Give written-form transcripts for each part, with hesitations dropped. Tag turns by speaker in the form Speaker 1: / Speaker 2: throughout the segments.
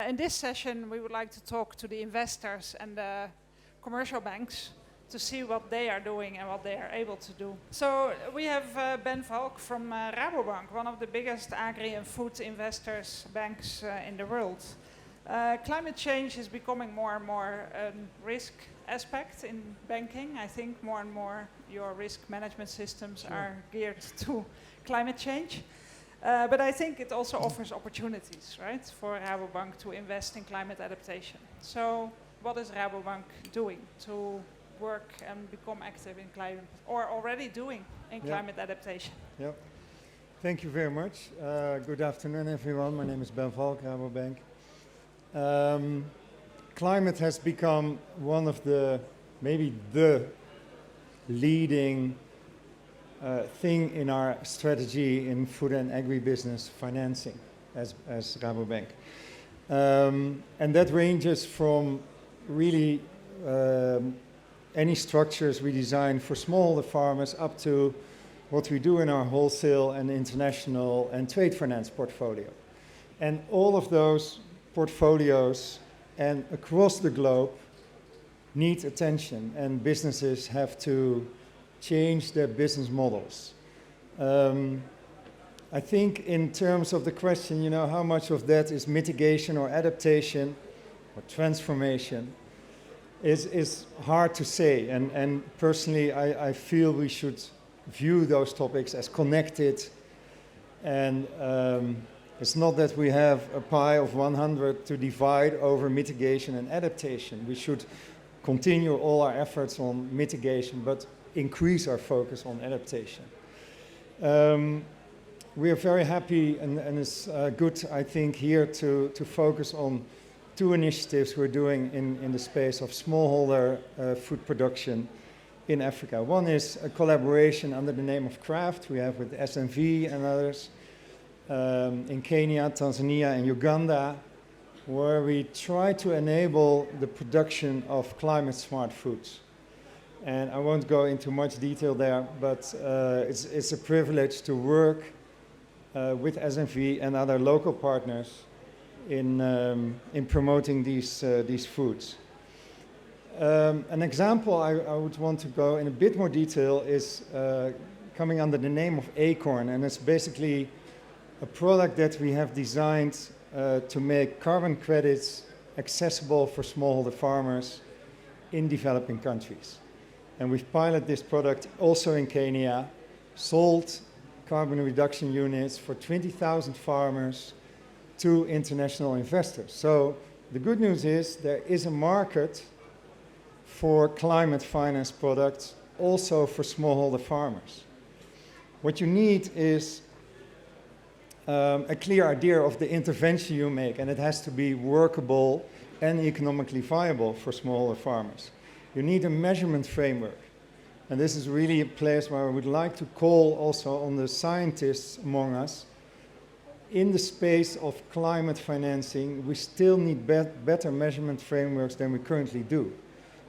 Speaker 1: In this session, we would like to talk to the investors and the commercial banks to see what they are doing and what they are able to do. So we have Ben Valk from Rabobank, one of the biggest agri and food investors banks in the world. Climate change is becoming more and more a risk aspect in banking. I think more and more your risk management systems are geared to climate change. But I think it also offers opportunities, right, for Rabobank to invest in climate adaptation. So what is Rabobank doing to work and become active in climate, or already doing in climate adaptation?
Speaker 2: Yeah. Thank you very much. Good afternoon, everyone. My name is Ben Valk, Rabobank. Climate has become one of maybe the leading thing in our strategy in food and agribusiness financing as Rabobank. And that ranges from really any structures we design for smallholder farmers up to what we do in our wholesale and international and trade finance portfolio. And all of those portfolios and across the globe need attention, and businesses have to change their business models. I think in terms of the question, how much of that is mitigation or adaptation or transformation is hard to say. And personally, I feel we should view those topics as connected. And it's not that we have a pie of 100 to divide over mitigation and adaptation. We should continue all our efforts on mitigation, but increase our focus on adaptation. We are very happy, and it's good, I think, here to focus on two initiatives we're doing in the space of smallholder food production in Africa. One is a collaboration under the name of Craft we have with SMEs and others in Kenya, Tanzania, and Uganda, where we try to enable the production of climate-smart foods. And I won't go into much detail there, but it's a privilege to work with SMV and other local partners in promoting these foods. An example I would want to go in a bit more detail is coming under the name of Acorn, and it's basically a product that we have designed to make carbon credits accessible for smallholder farmers in developing countries. And we've piloted this product also in Kenya, sold carbon reduction units for 20,000 farmers to international investors. So the good news is there is a market for climate finance products also for smallholder farmers. What you need is a clear idea of the intervention you make, and it has to be workable and economically viable for smallholder farmers. You need a measurement framework. And this is really a place where I would like to call also on the scientists among us. In the space of climate financing, we still need better measurement frameworks than we currently do.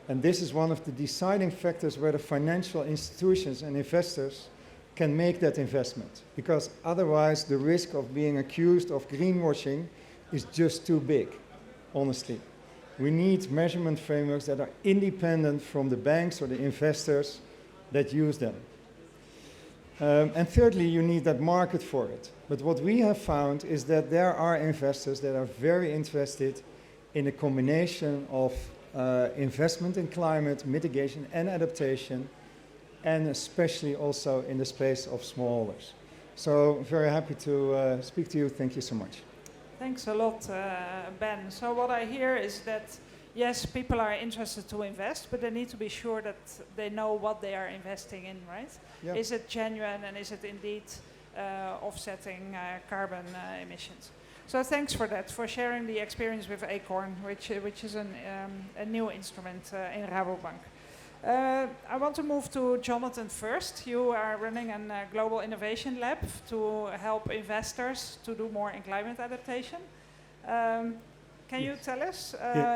Speaker 2: And this is one of the deciding factors where the financial institutions and investors can make that investment. Because otherwise the risk of being accused of greenwashing is just too big, honestly. We need measurement frameworks that are independent from the banks or the investors that use them. And thirdly, you need that market for it. But what we have found is that there are investors that are very interested in a combination of investment in climate, mitigation and adaptation, and especially also in the space of smallholders. So very happy to speak to you. Thank you so much.
Speaker 1: Thanks a lot, Ben. So what I hear is that, yes, people are interested to invest, but they need to be sure that they know what they are investing in, right? Yep. Is it genuine, and is it indeed offsetting carbon emissions? So thanks for that, for sharing the experience with Acorn, which is a new instrument in Rabobank. I want to move to Jonathan first. You are running a global innovation lab to help investors to do more in climate adaptation. Can you tell us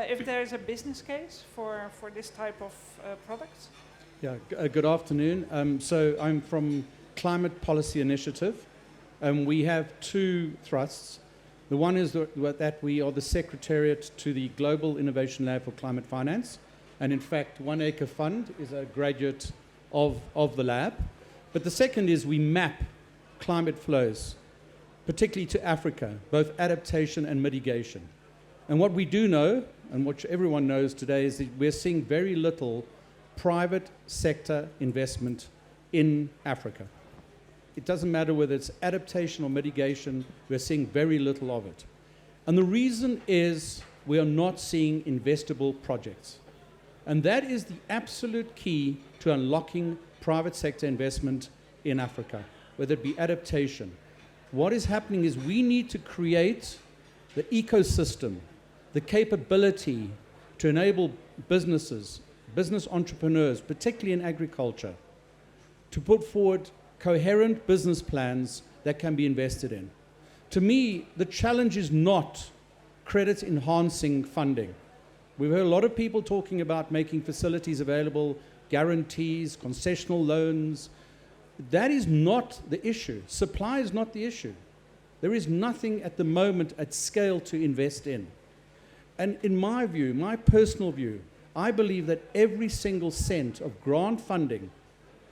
Speaker 1: if there is a business case for this type of products?
Speaker 3: Yeah, good afternoon. So I'm from Climate Policy Initiative, and we have two thrusts. The one is that we are the secretariat to the Global Innovation Lab for Climate Finance. And in fact, One Acre Fund is a graduate of the lab. But the second is we map climate flows, particularly to Africa, both adaptation and mitigation. And what we do know, and what everyone knows today, is that we're seeing very little private sector investment in Africa. It doesn't matter whether it's adaptation or mitigation, we're seeing very little of it. And the reason is we are not seeing investable projects. And that is the absolute key to unlocking private sector investment in Africa, whether it be adaptation. What is happening is we need to create the ecosystem, the capability to enable businesses, business entrepreneurs, particularly in agriculture, to put forward coherent business plans that can be invested in. To me, the challenge is not credit enhancing funding. We've heard a lot of people talking about making facilities available, guarantees, concessional loans. That is not the issue. Supply is not the issue. There is nothing at the moment at scale to invest in. And in my view, my personal view, I believe that every single cent of grant funding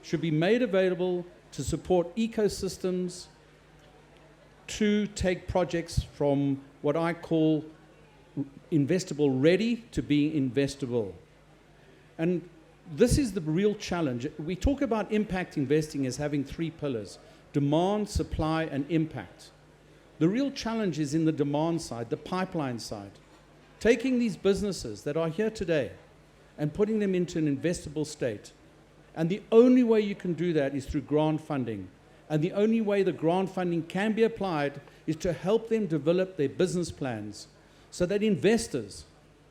Speaker 3: should be made available to support ecosystems, to take projects from what I call investable ready to being investable. And this is the real challenge. We talk about impact investing as having three pillars: demand, supply, and impact. The real challenge is in the demand side, the pipeline side. Taking these businesses that are here today and putting them into an investable state. And the only way you can do that is through grant funding. And the only way the grant funding can be applied is to help them develop their business plans so that investors,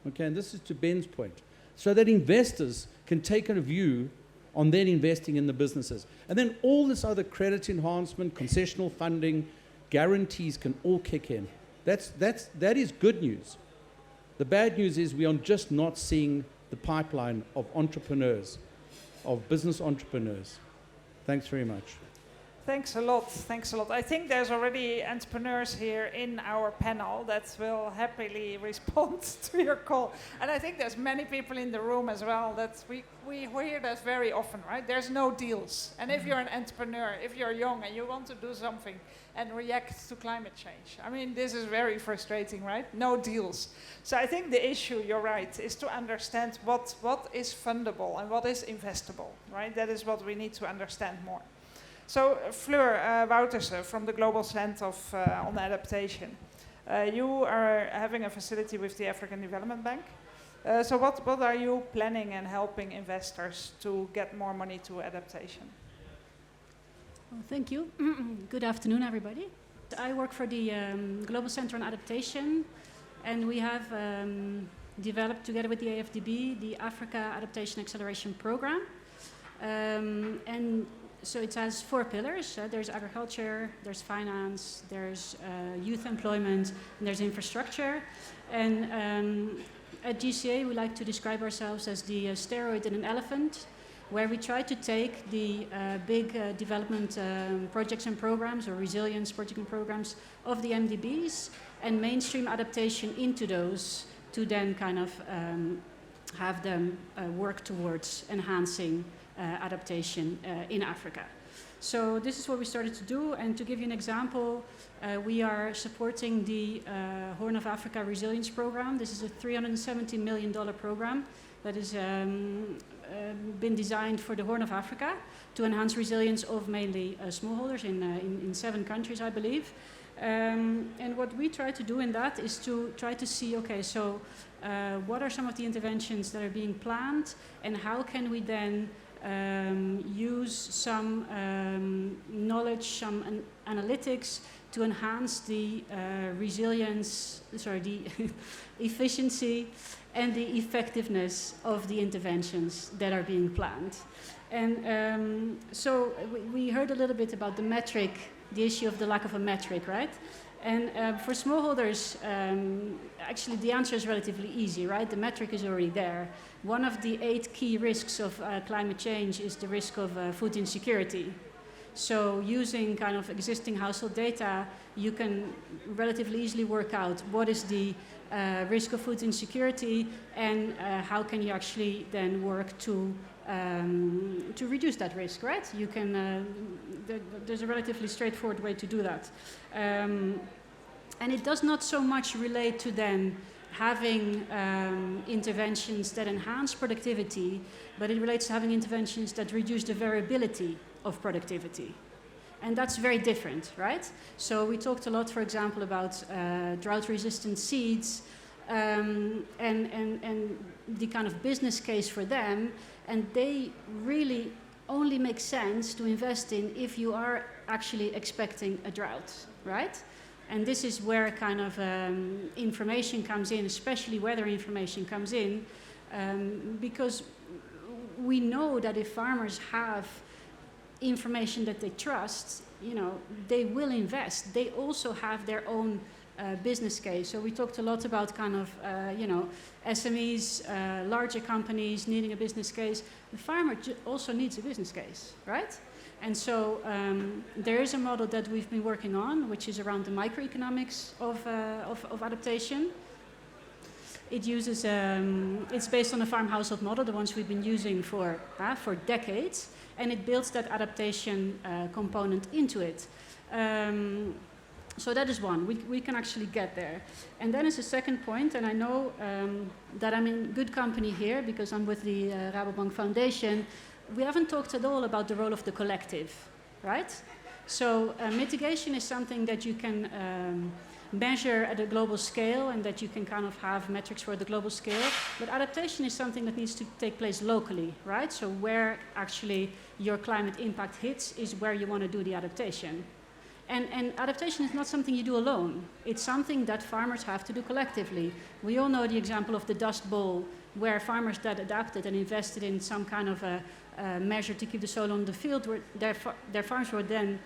Speaker 3: okay, and this is to Ben's point, so that investors can take a view on then investing in the businesses. And then all this other credit enhancement, concessional funding, guarantees can all kick in. That is good news. The bad news is we are just not seeing the pipeline of entrepreneurs, of business entrepreneurs. Thanks very much.
Speaker 1: Thanks a lot. Thanks a lot. I think there's already entrepreneurs here in our panel that will happily respond to your call. And I think there's many people in the room as well that we hear that very often, right? There's no deals. And if you're an entrepreneur, if you're young and you want to do something and react to climate change, I mean, this is very frustrating, right? No deals. So I think the issue, you're right, is to understand what is fundable and what is investable, right? That is what we need to understand more. So, Fleur, Wouterse from the Global Center on Adaptation. You are having a facility with the African Development Bank. So what are you planning and helping investors to get more money to adaptation?
Speaker 4: Well, thank you. Good afternoon, everybody. I work for the Global Center on Adaptation, and we have developed together with the AFDB the Africa Adaptation Acceleration Program. And so it has 4 pillars. There's agriculture, there's finance, there's youth employment, and there's infrastructure. And at GCA, we like to describe ourselves as the steroid in an elephant, where we try to take the big development projects and programs, or resilience projects and programs of the MDBs, and mainstream adaptation into those to then kind of have them work towards enhancing adaptation in Africa. So this is what we started to do, and to give you an example, we are supporting the Horn of Africa Resilience Program. This is a $370 million program that has been designed for the Horn of Africa to enhance resilience of mainly smallholders in 7 countries, I believe. And what we try to do in that is to try to see, okay, so what are some of the interventions that are being planned, and how can we then use some knowledge, some analytics to enhance the the efficiency and the effectiveness of the interventions that are being planned. And so we heard a little bit about the metric, the issue of the lack of a metric, right? And for smallholders, actually the answer is relatively easy, right? The metric is already there. One of the 8 key risks of climate change is the risk of food insecurity. So using kind of existing household data, you can relatively easily work out what is the risk of food insecurity and how can you actually then work to reduce that risk, right? You can, there's a relatively straightforward way to do that. And it does not so much relate to then having interventions that enhance productivity, but it relates to having interventions that reduce the variability of productivity. And that's very different, right? So we talked a lot, for example, about drought-resistant seeds and the kind of business case for them, and they really only make sense to invest in if you are actually expecting a drought, right? And this is where kind of information comes in, especially weather information comes in, because we know that if farmers have information that they trust, you know, they will invest. They also have their own business case. So we talked a lot about kind of, you know, SMEs, larger companies needing a business case. The farmer also needs a business case, right? And so there is a model that we've been working on, which is around the microeconomics of adaptation. It uses, it's based on the farm household model, the ones we've been using for decades, and it builds that adaptation component into it. So that is one, we can actually get there. And then as a second point, and I know that I'm in good company here because I'm with the Rabobank Foundation, we haven't talked at all about the role of the collective, right? So mitigation is something that you can measure at a global scale and that you can kind of have metrics for the global scale, but adaptation is something that needs to take place locally, right? So where actually your climate impact hits is where you want to do the adaptation. And adaptation is not something you do alone. It's something that farmers have to do collectively. We all know the example of the Dust Bowl, where farmers that adapted and invested in some kind of a measure to keep the soil on the field, where their farms were then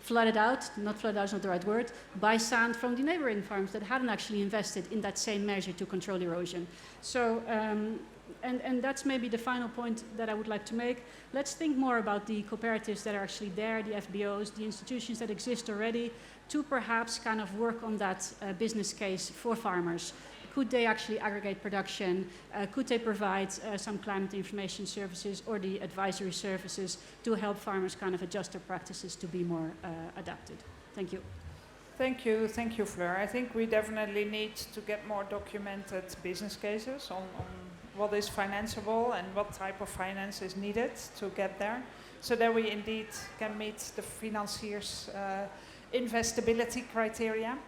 Speaker 4: flooded out, not flooded out is not the right word, by sand from the neighboring farms that hadn't actually invested in that same measure to control erosion. So, and that's maybe the final point that I would like to make. Let's think more about the cooperatives that are actually there, the FBOs, the institutions that exist already, to perhaps kind of work on that business case for farmers. Could they actually aggregate production? Could they provide some climate information services or the advisory services to help farmers kind of adjust their practices to be more adapted? Thank you.
Speaker 1: Thank you, Fleur. I think we definitely need to get more documented business cases on what is financeable and what type of finance is needed to get there, so that we indeed can meet the financiers' investability criteria.